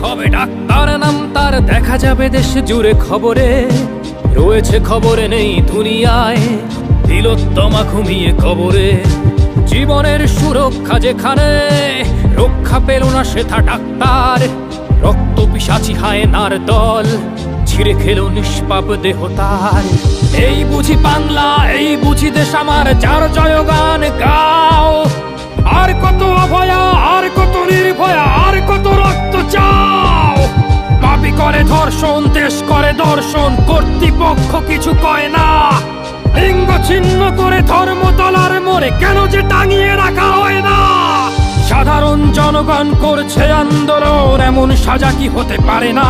হবে ডাক্তার নাম তার, দেখা যাবে দেশ জুড়ে খবরে, রয়েছে খবরে নেই দুনিয়ায় তিলোত্তমা ঘুমিয়ে কবরে। জীবনের সুরক্ষা যেখানে, রক্ষা পেল না সেথা ডাক্তার, রক্ত পিশাচি হায়নার দল ছিঁড়ে খেলো নিষ্পাপ দেহ তার। এই বুঝি বাংলা, এই বুঝি দেশ আমার, যার জয়গান গাও। আর কত অভয়া, আর কত নির্ভয়া, আর কত রক্ত চাও। পাপী করে ধর্ষণ, দেশ করে দর্শন, কর্তৃপক্ষ কিছু কয় না। লিঙ্গ ছিন্ন করে ধর্মতলার মোড়ে কেন যে টাঙিয়ে রাখা হয় না। সাধারণ জনগণ করছে আন্দোলন, এমন সাজা কি হতে পারে না।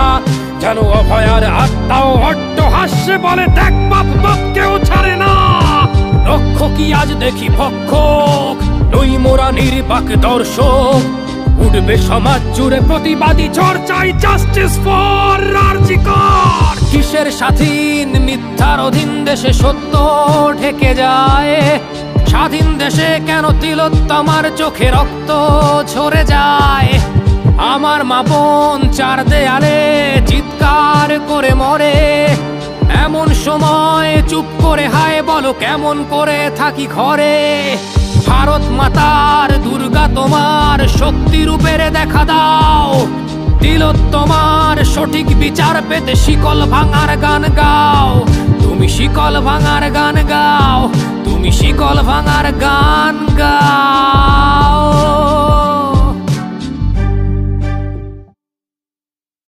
যেন অভয়ার আত্মাও অট্টহাস্যে বলে, দেখ বাপ বাপ কেউ ছাড়ে না। লক্ষ্য কি আজ দেখি ভক্ষক, নই মোরা নির্বাক দর্শক। উঠবে সমাজ জুড়ে প্রতিবাদী চর্চায়, জাস্টিস ফর আর.জি. কর। কিসের স্বাধীন, মিথ্যার অধীন দেশে সত্য ঢেকে যায়। স্বাধীন দেশে কেন তিলোত্তমার চোখে রক্ত ঝরে যায়। আমার মা বোন চার দেয়ালে চিৎকার করে মরে, এমন সময় চুপ করে হায় বলো কেমন করে থাকি ঘরে। ভারত মাতার, দুর্গা তোমার শক্তি রূপের দেখা দাও। তিলোত্তমার সঠিক বিচার পেতে শিকল ভাঙার গান গাও। তুমি শিকল ভাঙার গান গাও, তুমি শিকল ভাঙার গান গাও।